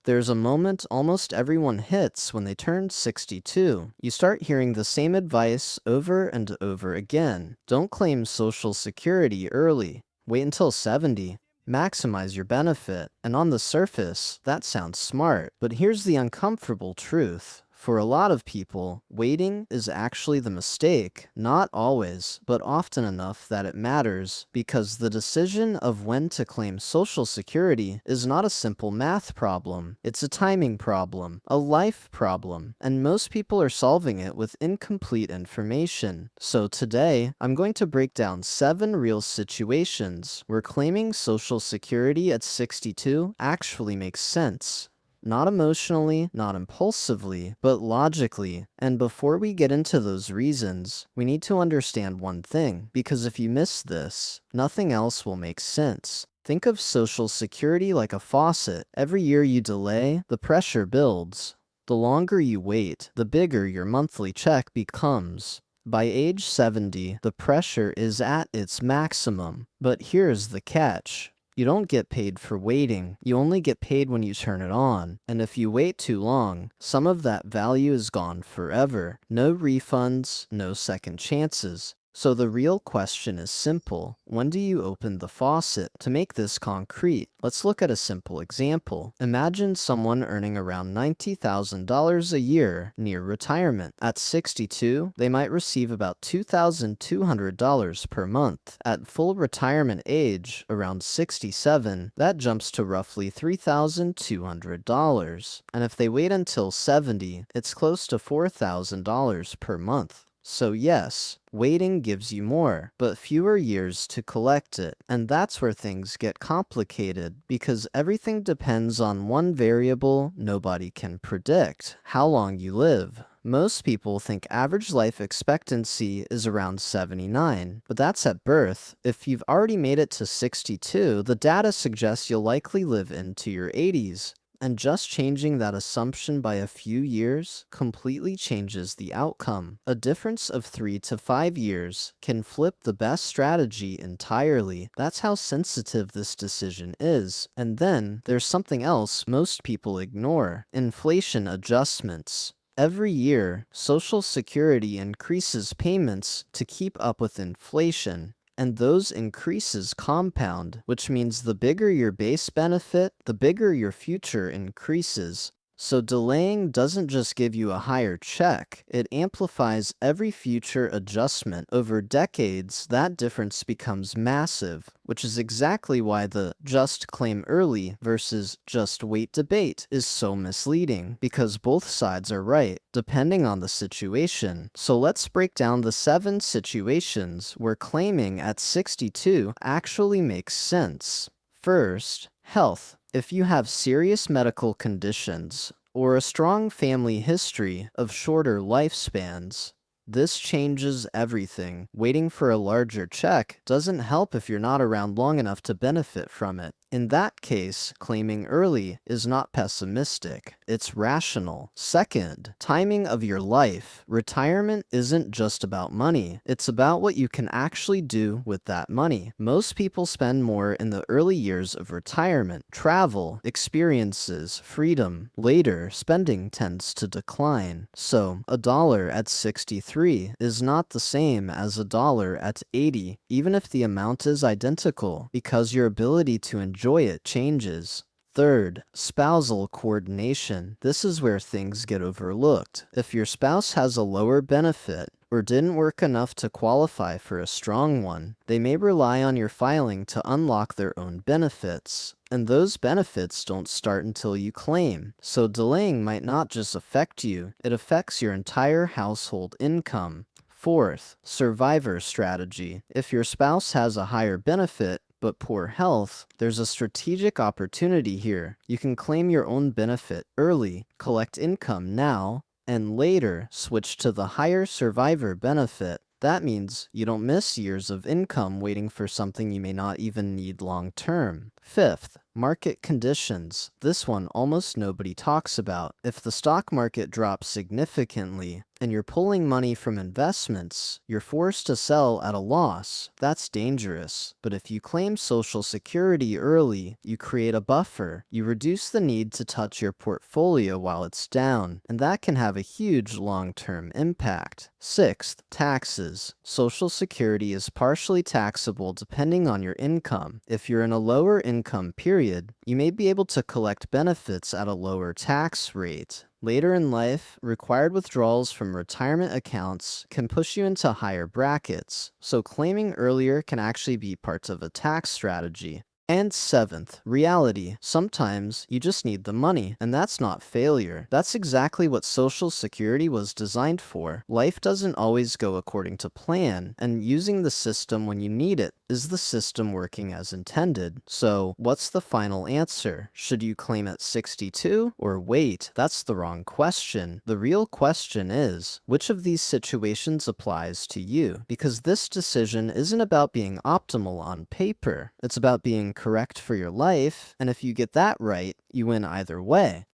There's a moment almost everyone hits when they turn 62. You start hearing the same advice over and over again. Don't claim Social Security early. Wait until 70. Maximize your benefit. And on the surface, that sounds smart. But here's the uncomfortable truth. For a lot of people, waiting is actually the mistake. Not always, but often enough that it matters, because the decision of when to claim Social Security is not a simple math problem. It's a timing problem, a life problem, and most people are solving it with incomplete information. So today, I'm going to break down 7 real situations where claiming Social Security at 62 actually makes sense. Not emotionally, not impulsively, but logically. And before we get into those reasons, we need to understand one thing, because if you miss this, nothing else will make sense. Think of Social Security like a faucet. Every year you delay, the pressure builds. The longer you wait, the bigger your monthly check becomes. By age 70, the pressure is at its maximum. But here's the catch. You don't get paid for waiting. You only get paid when you turn it on. And if you wait too long, some of that value is gone forever. No refunds, no second chances. So the real question is simple. When do you open the faucet? To make this concrete, let's look at a simple example. Imagine someone earning around $90,000 a year near retirement. At 62, they might receive about $2,200 per month. At full retirement age, around 67, that jumps to roughly $3,200. And if they wait until 70, it's close to $4,000 per month. So yes, waiting gives you more, but fewer years to collect it. And that's where things get complicated, because everything depends on one variable nobody can predict: how long you live. Most people think average life expectancy is around 79, but that's at birth. If you've already made it to 62, the data suggests you'll likely live into your 80s. And just changing that assumption by a few years completely changes the outcome. A difference of 3 to 5 years can flip the best strategy entirely. That's how sensitive this decision is. And then there's something else most people ignore: inflation adjustments. Every year, Social Security increases payments to keep up with inflation. And those increases compound, which means the bigger your base benefit, the bigger your future increases. So delaying doesn't just give you a higher check, it amplifies every future adjustment. Over decades, that difference becomes massive, which is exactly why the just claim early versus just wait debate is so misleading, because both sides are right, depending on the situation. So let's break down the 7 situations where claiming at 62 actually makes sense. First, health. If you have serious medical conditions or a strong family history of shorter lifespans, this changes everything. Waiting for a larger check doesn't help if you're not around long enough to benefit from it. In that case, claiming early is not pessimistic, it's rational. Second, timing of your life. Retirement isn't just about money, it's about what you can actually do with that money. Most people spend more in the early years of retirement: travel, experiences, freedom. Later, spending tends to decline. So, a dollar at 63 is not the same as a dollar at 80, even if the amount is identical, because your ability to enjoy it changes. Third, spousal coordination. This is where things get overlooked. If your spouse has a lower benefit or didn't work enough to qualify for a strong one, they may rely on your filing to unlock their own benefits. And those benefits don't start until you claim. So delaying might not just affect you, it affects your entire household income. Fourth, survivor strategy. If your spouse has a higher benefit but poor health, there's a strategic opportunity here. You can claim your own benefit early, collect income now, and later switch to the higher survivor benefit. That means you don't miss years of income waiting for something you may not even need long term. Fifth, market conditions. This one almost nobody talks about. If the stock market drops significantly, and you're pulling money from investments, you're forced to sell at a loss. That's dangerous. But if you claim Social Security early, you create a buffer. You reduce the need to touch your portfolio while it's down, and that can have a huge long-term impact. Sixth, taxes. Social Security is partially taxable depending on your income. If you're in a lower income period, you may be able to collect benefits at a lower tax rate. Later in life, required withdrawals from retirement accounts can push you into higher brackets, so claiming earlier can actually be part of a tax strategy. And seventh, reality. Sometimes you just need the money, and that's not failure. That's exactly what Social Security was designed for. Life doesn't always go according to plan, and using the system when you need it is the system working as intended. So, what's the final answer? Should you claim at 62 or wait? That's the wrong question. The real question is, which of these situations applies to you? Because this decision isn't about being optimal on paper. It's about being correct for your life, and if you get that right, you win either way.